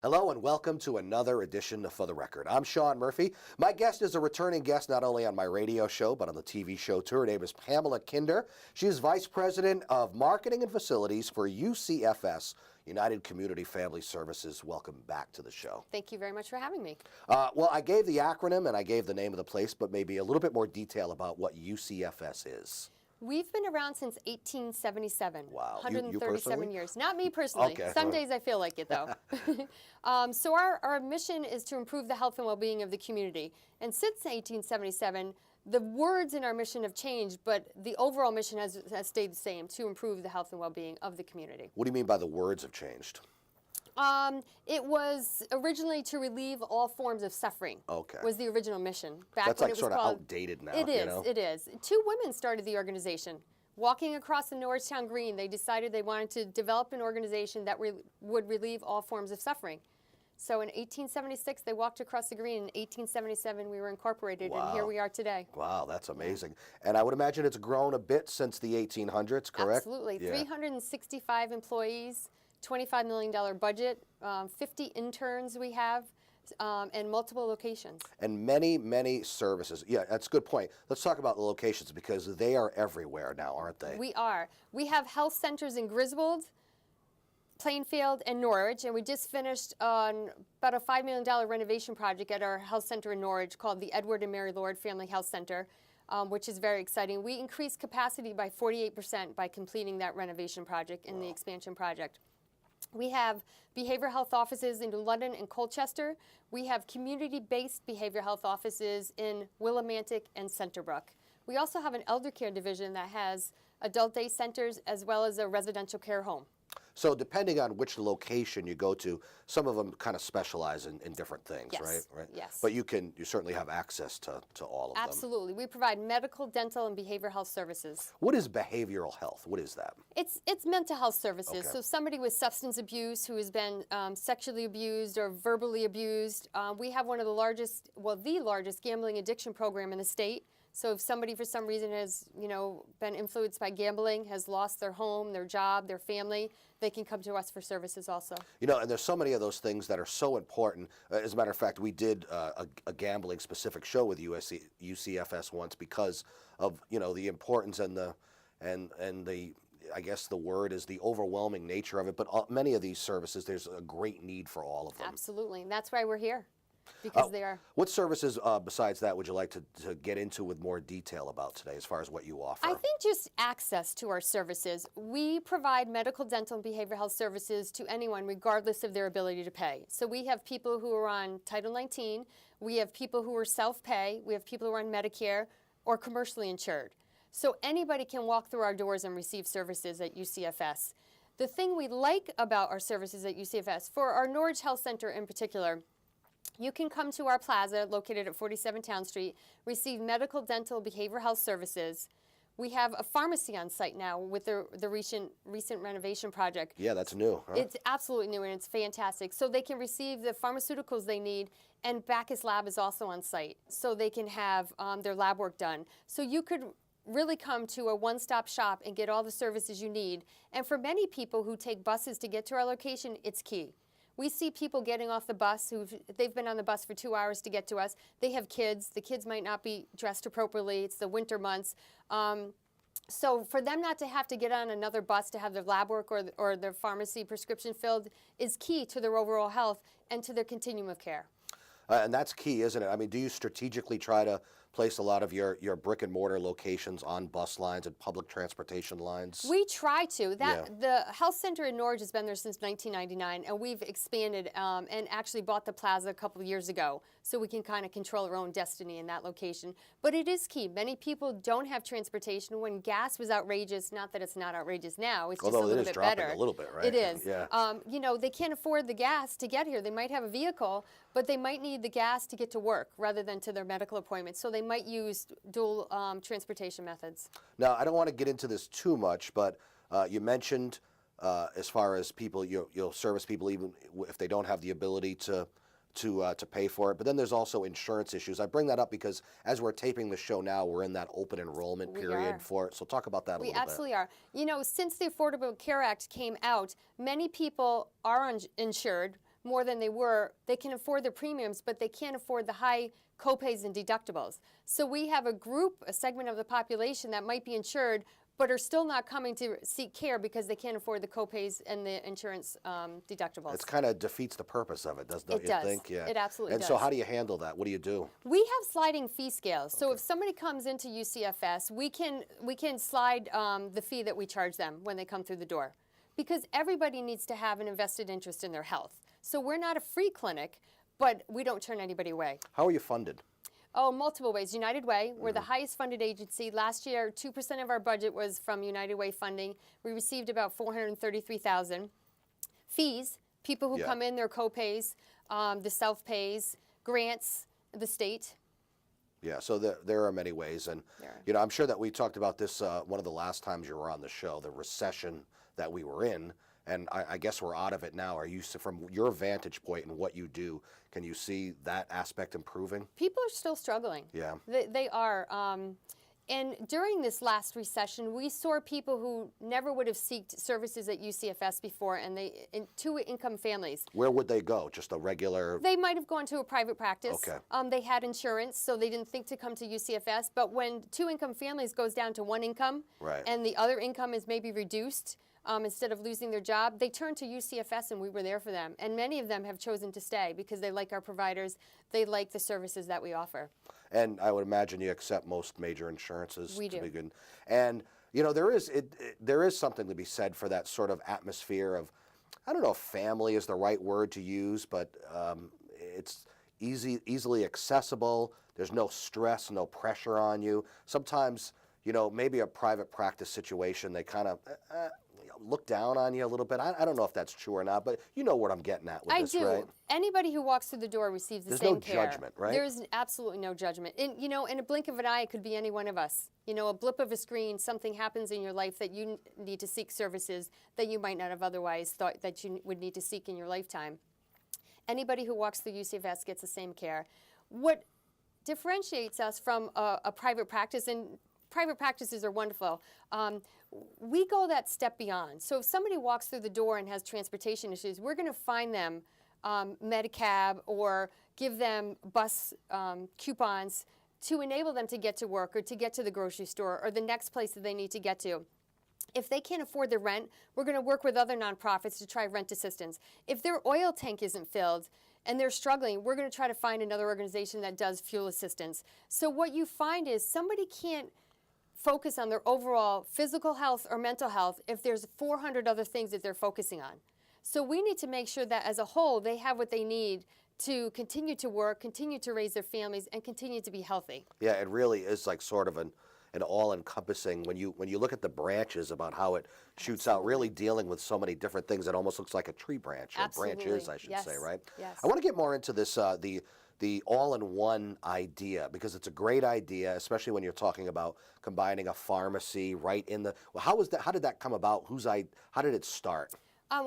Hello and welcome to another edition of For the Record. I'm Sean Murphy. My guest is a returning guest not only on my radio show but on the TV show too. Her name is Pamela Kinder. She is Vice President of Marketing and Facilities for UCFS, United Community Family Services. Welcome back to the show. Thank you very much for having me. Well, I gave the acronym and I gave the name of the place, but maybe a little bit more detail about what UCFS is. We've been around since 1877. Wow. 137 years. Not me personally. Okay. Some days I feel like it, though. So our mission is to improve the health and well-being of the community. And since 1877, the words in our mission have changed, but the overall mission has stayed the same, to improve the health and well-being of the community. What do you mean by the words have changed? It was originally to relieve all forms of suffering. Okay. Was the original mission. That's like sort of outdated now. It is, you know? It is. Two women started the organization. Walking across the Norristown Green, they decided they wanted to develop an organization that would relieve all forms of suffering. So in 1876, they walked across the green. In 1877, we were incorporated, Wow. and here we are today. Wow, that's amazing. And I would imagine it's grown a bit since the 1800s, correct? Absolutely. Yeah. 365 employees, $25 million budget, 50 interns we have, and multiple locations. And many, many services. Yeah, that's a good point. Let's talk about the locations because they are everywhere now, aren't they? We are. We have health centers in Griswold, Plainfield, and Norwich, and we just finished on about a $5 million renovation project at our health center in Norwich called the Edward and Mary Lord Family Health Center, which is very exciting. We increased capacity by 48% by completing that renovation project and the expansion project. We have behavioral health offices in London and Colchester. We have community-based behavioral health offices in Willimantic and Centerbrook. We also have an elder care division that has adult day centers as well as a residential care home. So depending on which location you go to, some of them kind of specialize in different things, Yes. right? Yes. But you certainly have access to all of them. Absolutely. We provide medical, dental, and behavioral health services. What is behavioral health? What is that? It's mental health services. Okay. So somebody with substance abuse who has been sexually abused or verbally abused. We have one of the largest, well, the largest gambling addiction program in the state. So if somebody for some reason has, been influenced by gambling, has lost their home, their job, their family, they can come to us for services also. And there's so many of those things that are so important. As a matter of fact, we did a gambling specific show with UCFS once because of, the importance and the I guess the word is the overwhelming nature of it. But many of these services, there's a great need for all of them. Absolutely. And that's why we're here. Because they are. What services besides that would you like to get into with more detail about today as far as what you offer? I think just access to our services. We provide medical, dental, and behavioral health services to anyone regardless of their ability to pay. So we have people who are on Title 19, we have people who are self-pay, we have people who are on Medicare or commercially insured. So anybody can walk through our doors and receive services at UCFS. The thing we like about our services at UCFS, for our Norwich Health Center in particular, you can come to our plaza located at 47 Town Street, receive medical, dental, behavioral health services. We have a pharmacy on site now with the recent renovation project. Yeah, that's new. Huh? It's absolutely new and it's fantastic. So they can receive the pharmaceuticals they need, and Bacchus Lab is also on site, so they can have their lab work done. So you could really come to a one-stop shop and get all the services you need. And for many people who take buses to get to our location, it's key. We see people getting off the bus they've been on the bus for 2 hours to get to us. They have kids. The kids might not be dressed appropriately. It's the winter months. So for them not to have to get on another bus to have their lab work or their pharmacy prescription filled is key to their overall health and to their continuum of care. And that's key, isn't it? I mean, do you strategically try to place a lot of your brick and mortar locations on bus lines and public transportation lines? We try to. The health center in Norwich has been there since 1999, and we've expanded and actually bought the plaza a couple of years ago, so we can kind of control our own destiny in that location. But it is key. Many people don't have transportation. When gas was outrageous, not that it's not outrageous now, it's just a little bit better. Although it is dropping a little bit, right? It is. Yeah. They can't afford the gas to get here. They might have a vehicle, but they might need the gas to get to work rather than to their medical appointments. So they might use dual transportation methods. Now, I don't want to get into this too much, but you mentioned as far as people, you'll service people even if they don't have the ability to to pay for it. But then there's also insurance issues. I bring that up because as we're taping the show now, we're in that open enrollment period for it. So talk about that a little bit. We absolutely are. You know, since the Affordable Care Act came out, many people are insured more than they were. They can afford their premiums, but they can't afford the high copays and deductibles. So we have a segment of the population that might be insured, but are still not coming to seek care because they can't afford the copays and the insurance deductibles. It kind of defeats the purpose of it, don't you think? Yeah. It absolutely does. And so how do you handle that? What do you do? We have sliding fee scales. So if somebody comes into UCFS, we can slide the fee that we charge them when they come through the door, because everybody needs to have an invested interest in their health. So we're not a free clinic, but we don't turn anybody away. How are you funded? Oh, multiple ways. United Way, we're the highest funded agency. Last year, 2% of our budget was from United Way funding. We received about $433,000. Fees, people who come in, their co-pays, the self-pays, grants, the state. Yeah, so there are many ways. And, you know, I'm sure that we talked about this one of the last times you were on the show, the recession that we were in. And I guess we're out of it now. Are you, from your vantage point and what you do, can you see that aspect improving? People are still struggling. Yeah. They are. And during this last recession, we saw people who never would have sought services at UCFS before, and two-income families. Where would they go? Just a regular? They might have gone to a private practice. Okay. They had insurance, so they didn't think to come to UCFS. But when two-income families goes down to one income, and the other income is maybe reduced, instead of losing their job, they turned to UCFS, and we were there for them. And many of them have chosen to stay because they like our providers, they like the services that we offer. And I would imagine you accept most major insurances. We do. Be good. And you know, there is something to be said for that sort of atmosphere of, I don't know if family is the right word to use, but it's easily accessible. There's no stress, no pressure on you. Sometimes, you know, maybe a private practice situation, they kind of look down on you a little bit. I don't know if that's true or not, but you know what I'm getting at with this, right? I do. Anybody who walks through the door receives the same care. There's no judgment, right? There's absolutely no judgment. And, you know, in a blink of an eye, it could be any one of us. You know, a blip of a screen, something happens in your life that you need to seek services that you might not have otherwise thought that you would need to seek in your lifetime. Anybody who walks through UCFS gets the same care. What differentiates us from a private practice, and private practices are wonderful, we go that step beyond. So if somebody walks through the door and has transportation issues, we're going to find them Medicab or give them bus coupons to enable them to get to work or to get to the grocery store or the next place that they need to get to. If they can't afford the rent, we're going to work with other nonprofits to try rent assistance. If their oil tank isn't filled and they're struggling, we're going to try to find another organization that does fuel assistance. So what you find is somebody can't focus on their overall physical health or mental health if there's 400 other things that they're focusing on. So we need to make sure that as a whole they have what they need to continue to work, continue to raise their families, and continue to be healthy. Yeah, it really is like sort of an all-encompassing, when you look at the branches about how it shoots out, really dealing with so many different things. It almost looks like a tree branch, or branches, I should say, right? Yes. I want to get more into this, the all-in-one idea, because it's a great idea, especially when you're talking about combining a pharmacy right in the. Well, how did that come about? How did it start?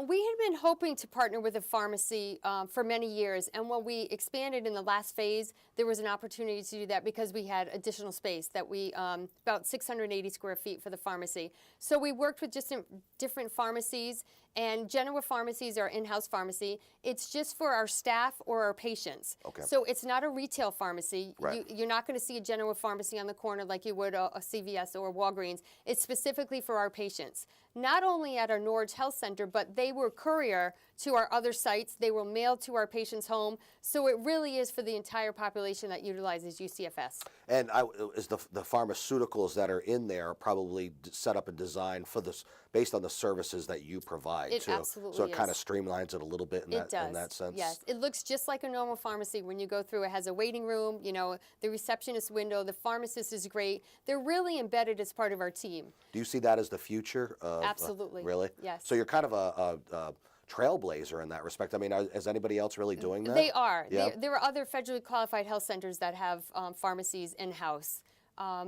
We had been hoping to partner with a pharmacy for many years, and when we expanded in the last phase, there was an opportunity to do that because we had additional space that we, about 680 square feet for the pharmacy. So we worked with just different pharmacies, and Genoa Pharmacies are in-house pharmacy. It's just for our staff or our patients. Okay. So it's not a retail pharmacy. Right. You're not going to see a Genoa Pharmacy on the corner like you would a CVS or a Walgreens. It's specifically for our patients. Not only at our Norwich Health Center, but they were courier to our other sites. They were mailed to our patient's home. So it really is for the entire population that utilizes UCFS. And is the pharmaceuticals that are in there probably set up and designed for this, based on the services that you provide, it too? Absolutely So it is. kind of streamlines it a little bit in that sense? Yes. It looks just like a normal pharmacy when you go through. It has a waiting room, you know, the receptionist window, the pharmacist is great. They're really embedded as part of our team. Do you see that as the future? Absolutely. Really? Yes. So you're kind of a trailblazer in that respect. I mean, is anybody else really doing that? They are. Yeah. There are other federally qualified health centers that have pharmacies in-house.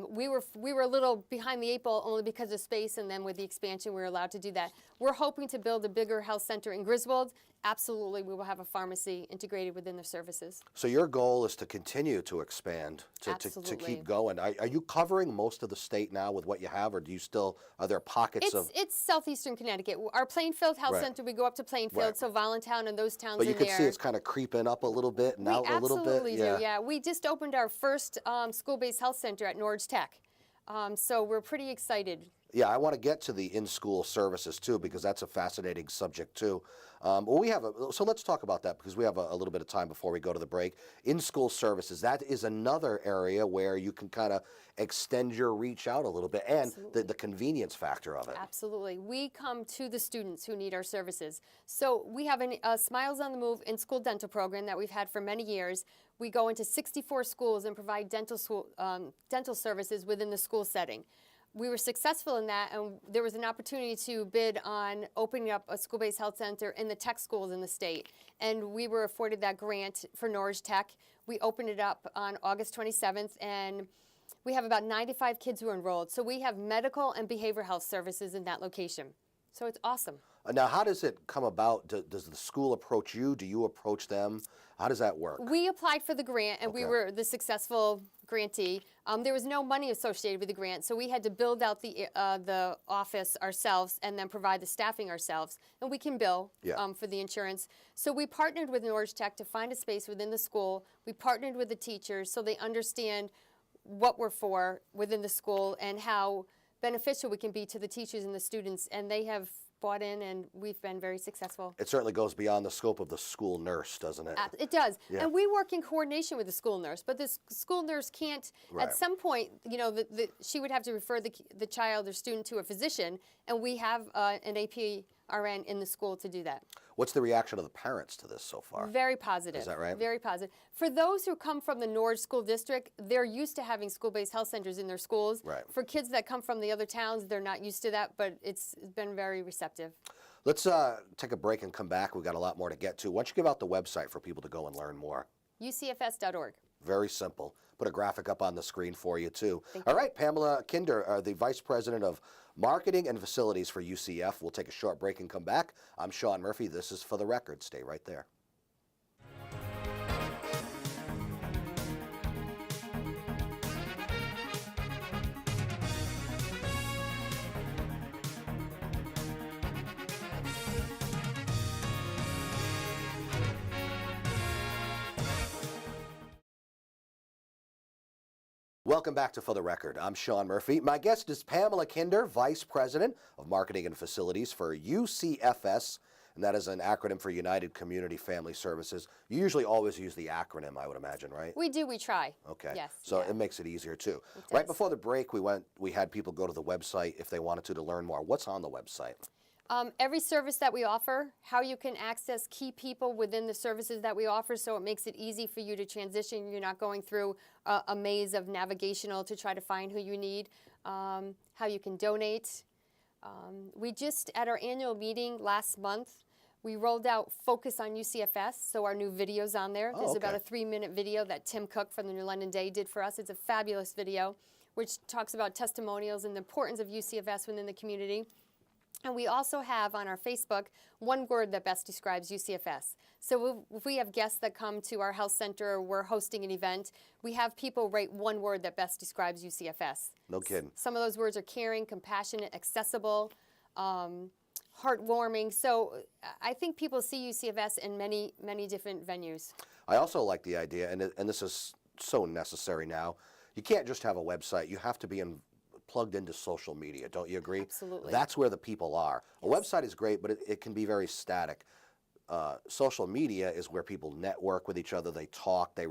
We were a little behind the eight ball only because of space, and then with the expansion we were allowed to do that. We're hoping to build a bigger health center in Griswold Absolutely, we will have a pharmacy integrated within the services. So your goal is to continue to expand, to Absolutely. keep going. Are you covering most of the state now with what you have, or do you still, are there pockets of? It's southeastern Connecticut. Our Plainfield Health Right. Center, we go up to Plainfield, Right. so Voluntown and those towns But you in can there. see it's kind of creeping up a little bit and out a little bit. We absolutely do, yeah. We just opened our first school-based health center at Norge Tech. So we're pretty excited. Yeah, I want to get to the in-school services too, because that's a fascinating subject too. So let's talk about that, because we have a little bit of time before we go to the break. In-school services, that is another area where you can kind of extend your reach out a little bit, and the convenience factor of it. Absolutely. We come to the students who need our services. So we have a Smiles on the Move in-school dental program that we've had for many years. We go into 64 schools and provide dental services within the school setting. We were successful in that, and there was an opportunity to bid on opening up a school-based health center in the tech schools in the state. And we were afforded that grant for Norge Tech. We opened it up on August 27th, and we have about 95 kids who are enrolled. So we have medical and behavioral health services in that location. So it's awesome. Now, how does it come about? Does the school approach you? Do you approach them? How does that work? We applied for the grant, and we Okay. were the successful grantee. There was no money associated with the grant, so we had to build out the office ourselves and then provide the staffing ourselves. And we can bill Yeah. for the insurance. So we partnered with Norge Tech to find a space within the school. We partnered with the teachers so they understand what we're for within the school and how beneficial we can be to the teachers and the students. And they have bought in, and we've been very successful. It certainly goes beyond the scope of the school nurse, doesn't it? It does. Yeah. And we work in coordination with the school nurse, but the school nurse can't, Right. at some point, she would have to refer the child or student to a physician, and we have an APRN in the school to do that. What's the reaction of the parents to this so far? Very positive. Is that right? Very positive. For those who come from the Norge School District, they're used to having school-based health centers in their schools. Right. For kids that come from the other towns, they're not used to that, but it's been very receptive. Let's take a break and come back. We've got a lot more to get to. Why don't you give out the website for people to go and learn more? ucfs.org. Very simple. Put a graphic up on the screen for you, too. All right, Pamela Kinder, the Vice President of Marketing and Facilities for UCF. We'll take a short break and come back. I'm Sean Murphy. This is For the Record. Stay right there. Welcome back to For the Record. I'm Sean Murphy. My guest is Pamela Kinder, Vice President of Marketing and Facilities for UCFS, and that is an acronym for United Community Family Services. You usually always use the acronym, I would imagine, right? We do. We try. Okay. Yes. So yeah. it makes it easier too. It Right does. before the break, we had people go to the website if they wanted to learn more. What's on the website? Every service that we offer, how you can access key people within the services that we offer, so it makes it easy for you to transition. You're not going through a maze of navigational to try to find who you need, how you can donate. We just, at our annual meeting last month, we rolled out Focus on UCFS, so our new video's on there. There's about a 3-minute video that Tim Cook from the New London Day did for us. It's a fabulous video, which talks about testimonials and the importance of UCFS within the community. And we also have on our Facebook one word that best describes UCFS. So if we have guests that come to our health center or we're hosting an event, we have people write one word that best describes UCFS. No kidding. Some of those words are caring, compassionate, accessible, heartwarming. So I think people see UCFS in many, many different venues. I also like the idea, and this is so necessary now. You can't just have a website. You have to be plugged into social media. Don't you agree? Absolutely. That's where the people are. A website is great, but it can be very static. Social media is where people network with each other. They talk. They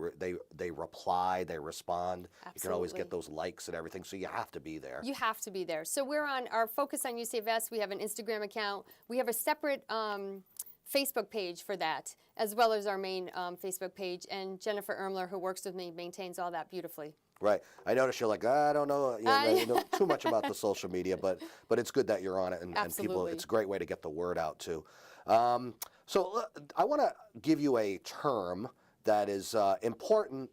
reply. They respond. You can always get Absolutely. those likes and everything. So you have to be there. You have to be there. So we're on our Focus on UCFS. We have an Instagram account. We have a separate Facebook page for that, as well as our main Facebook page. And Jennifer Ermler, who works with me, maintains all that beautifully. Right. I notice you're like, I don't know, you know too much about the social media, but it's good that you're on it, and people. Absolutely. It's a great way to get the word out too. So I want to give you a term that is important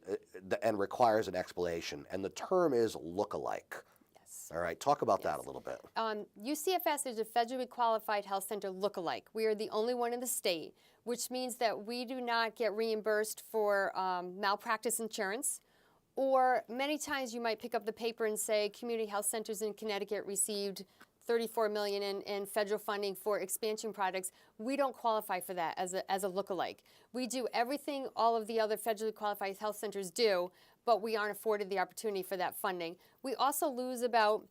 and requires an explanation, and the term is look-alike. Yes. UCFS. All right, talk about that a little bit. UCFS is a federally qualified health center lookalike. We are the only one in the state, which means that we do not get reimbursed for malpractice insurance. Or many times you might pick up the paper and say community health centers in Connecticut received $34 million in federal funding for expansion projects. We don't qualify for that as a lookalike. We do everything all of the other federally qualified health centers do, but we aren't afforded the opportunity for that funding. We also lose about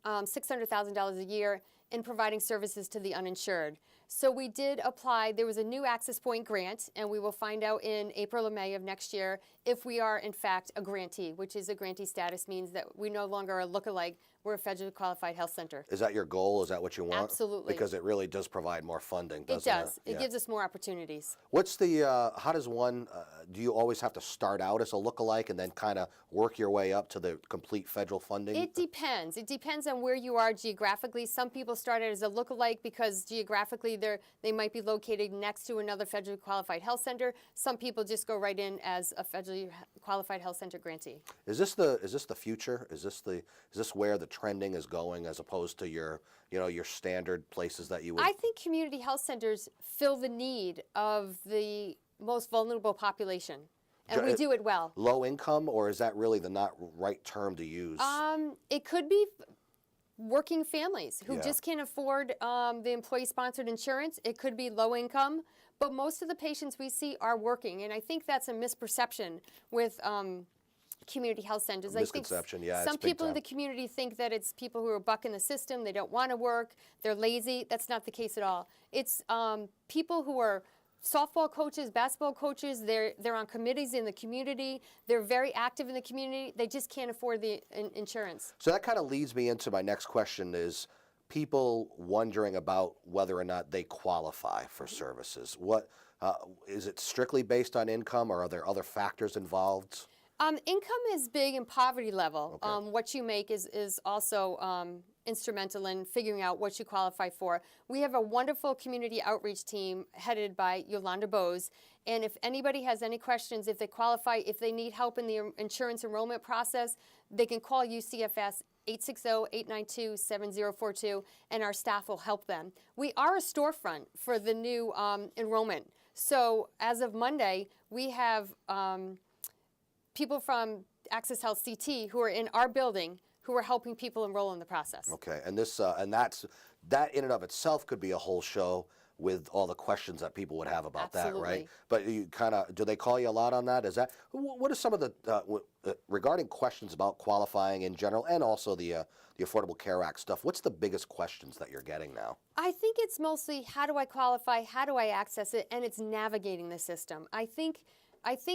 $600,000 a year in providing services to the uninsured. So we did apply. There was a new Access Point grant, and we will find out in April or May of next year if we are, in fact, a grantee, which is a grantee status means that we no longer are a lookalike. We're a federally qualified health center. Is that your goal? Is that what you want? Absolutely. Because it really does provide more funding, doesn't it? It does. It It gives us more opportunities. What's the, how does one, do you always have to start out as a lookalike and then kind of work your way up to the complete federal funding? It depends. It depends on where you are geographically. Some people start out as a lookalike because geographically they might be located next to another federally qualified health center. Some people just go right in as a federally qualified health center grantee. Is this the future? Is this where the trending is going, as opposed to your standard places that you would? I think community health centers fill the need of the most vulnerable population, and we do it well. Low income, or is that really the not right term to use? It could be working families who Yeah. just can't afford the employee-sponsored insurance. It could be low income, but most of the patients we see are working, and I think that's a misperception with community health centers. Misconception, yeah. Some it's big people in time. the community think that it's people who are bucking the system. They don't want to work. They're lazy. That's not the case at all. It's people who are softball coaches, basketball coaches. They're on committees in the community. They're very active in the community. They just can't afford the insurance. So that kind of leads me into my next question: is people wondering about whether or not they qualify for services? What is it strictly based on income, or are there other factors involved? Income is big in poverty level. Okay. What you make is also instrumental in figuring out what you qualify for. We have a wonderful community outreach team headed by Yolanda Bose. And if anybody has any questions, if they qualify, if they need help in the insurance enrollment process, they can call UCFS 860-892-7042, and our staff will help them. We are a storefront for the new enrollment. So as of Monday, we have people from Access Health CT who are in our building who are helping people enroll in the process. Okay, and this that in and of itself could be a whole show with all the questions that people would have about Absolutely. that, right? But you do they call you a lot on that? Is that what are some of the regarding questions about qualifying in general, and also the Affordable Care Act stuff? What's the biggest questions that you're getting now? I think it's mostly how do I qualify, how do I access it, and it's navigating the system. I think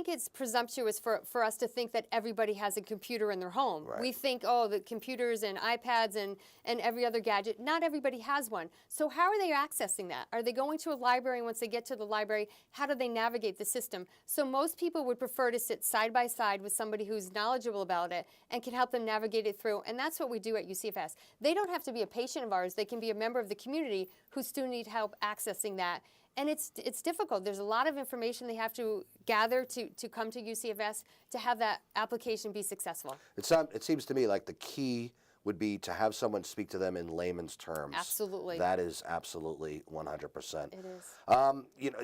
it's presumptuous for us to think that everybody has a computer in their home. Right. We think, oh, the computers and iPads and every other gadget. Not everybody has one. So how are they accessing that? Are they going to a library, and once they get to the library, how do they navigate the system? So most people would prefer to sit side by side with somebody who's knowledgeable about it and can help them navigate it through. And that's what we do at UCFS. They don't have to be a patient of ours. They can be a member of the community who still need help accessing that. And it's difficult. There's a lot of information they have to gather to come to UCFS to have that application be successful. It seems to me like the key would be to have someone speak to them in layman's terms. Absolutely. That is absolutely 100%. It is.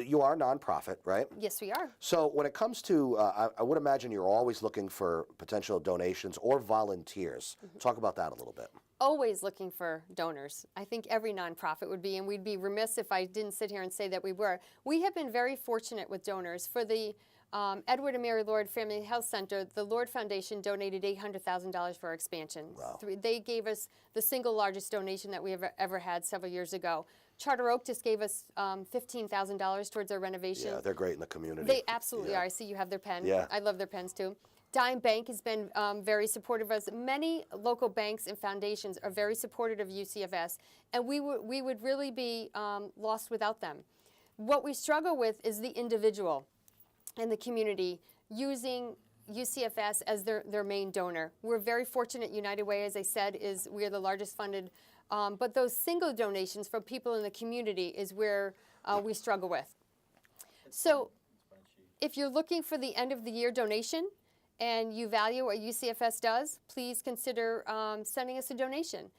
You are a nonprofit, right? Yes, we are. So when it comes to, I would imagine you're always looking for potential donations or volunteers. Mm-hmm. Talk about that a little bit. Always looking for donors. I think every nonprofit would be, and we'd be remiss if I didn't sit here and say that we were. We have been very fortunate with donors. For the Edward and Mary Lord Family Health Center, the Lord Foundation donated $800,000 for our expansion. Wow. They gave us the single largest donation that we ever had several years ago. Charter Oak just gave us $15,000 towards our renovation. Yeah, they're great in the community. They absolutely Yeah. are. I see you have their pen. Yeah. I love their pens too. Dime Bank has been very supportive of us. Many local banks and foundations are very supportive of UCFS, and we would really be lost without them. What we struggle with is the individual and the community using UCFS as their main donor. We're very fortunate. United Way, as I said, we are the largest funded, but those single donations from people in the community is where we struggle with. So if you're looking for the end of the year donation, and you value what UCFS does, please consider sending us a donation.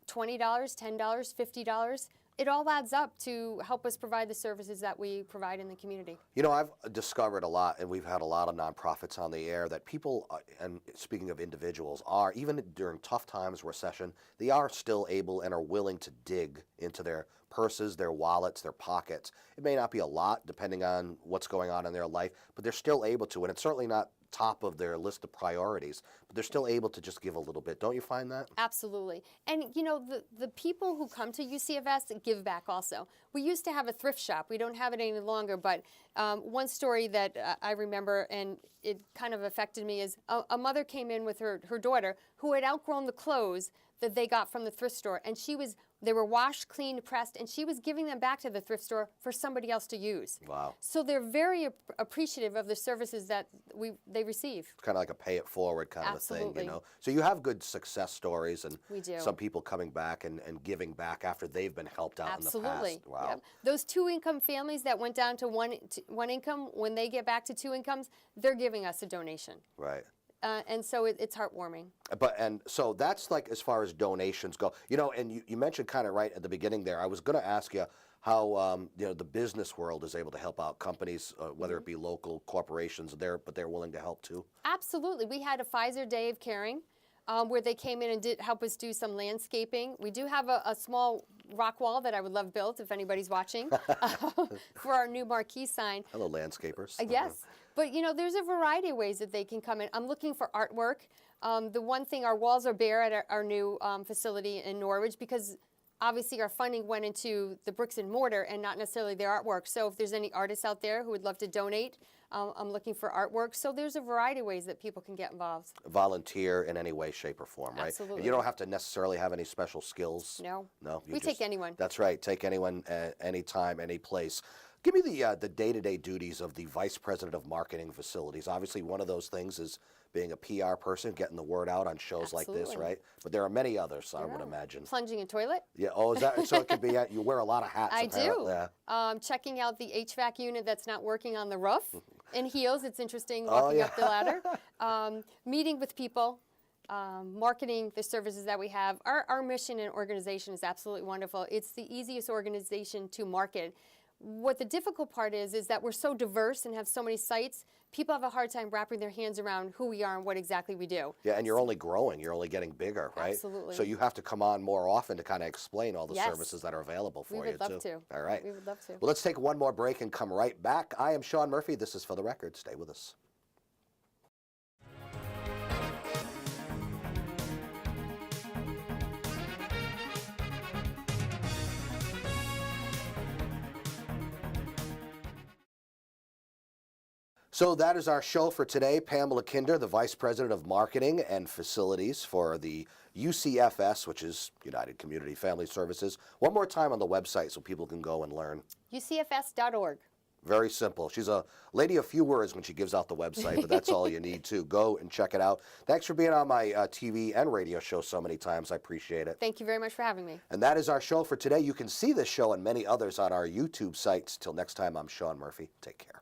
$20, $10, $50. It all adds up to help us provide the services that we provide in the community. You know, I've discovered a lot, and we've had a lot of nonprofits on the air, that people, and speaking of individuals, are, even during tough times, recession, they are still able and are willing to dig into their purses, their wallets, their pockets. It may not be a lot, depending on what's going on in their life, but they're still able to, and it's certainly not top of their list of priorities, but they're still able to just give a little bit. Don't you find that? Absolutely. And you know, the people who come to UCFS give back also. We used to have a thrift shop. We don't have it any longer, but one story that I remember, and it kind of affected me, is a mother came in with her daughter who had outgrown the clothes that they got from the thrift store, and they were washed, cleaned, pressed, and she was giving them back to the thrift store for somebody else to use. Wow. So they're very appreciative of the services that they receive. Kind of like a pay it forward kind Absolutely. of a thing, you know. So you have good success stories, and We do. some people coming back and giving back after they've been helped out Absolutely. in the past. Wow. Yep. Those two-income families that went down to one income, when they get back to two incomes, they're giving us a donation. Right. And so it's heartwarming. And so that's like as far as donations go. You know, and you mentioned kind of right at the beginning there, I was going to ask you how you know, the business world is able to help out companies, whether it be local corporations, but they're willing to help too. Absolutely. We had a Pfizer Day of Caring where they came in and did help us do some landscaping. We do have a small rock wall that I would love built if anybody's watching for our new marquee sign. Hello, landscapers. Yes. But, you know, there's a variety of ways that they can come in. I'm looking for artwork. The one thing, our walls are bare at our new facility in Norwich because obviously our funding went into the bricks and mortar and not necessarily their artwork. So if there's any artists out there who would love to donate, I'm looking for artwork. So there's a variety of ways that people can get involved. Volunteer in any way, shape, or form, right? Absolutely. And you don't have to necessarily have any special skills. No. No. We take anyone. That's right. Take anyone, anytime, any place. Give me the day-to-day duties of the Vice President of Marketing Facilities. Obviously, one of those things is being a PR person, getting the word out on shows like this, Absolutely. right? But there are many others, I would imagine. Plunging a toilet. Yeah. Oh, is that so? It could be. You wear a lot of hats. I apparently. do. Yeah. Checking out the HVAC unit that's not working on the roof in heels. It's interesting Oh, walking yeah. up the ladder. Meeting with people. Marketing the services that we have. Our mission and organization is absolutely wonderful. It's the easiest organization to market. What the difficult part is that we're so diverse and have so many sites, people have a hard time wrapping their hands around who we are and what exactly we do. Yeah, and you're only growing. You're only getting bigger, right? Absolutely. So you have to come on more often to kind of explain all the Yes. services that are available for We you, would love too. to. All right. We would love to. Well, let's take one more break and come right back. I am Sean Murphy. This is For the Record. Stay with us. So that is our show for today. Pamela Kinder, the Vice President of Marketing and Facilities for the UCFS, which is United Community Family Services. One more time on the website so people can go and learn. UCFS.org. Very simple. She's a lady of few words when she gives out the website, but that's all you need to. Go and check it out. Thanks for being on my TV and radio show so many times. I appreciate it. Thank you very much for having me. And that is our show for today. You can see this show and many others on our YouTube sites. Till next time, I'm Sean Murphy. Take care.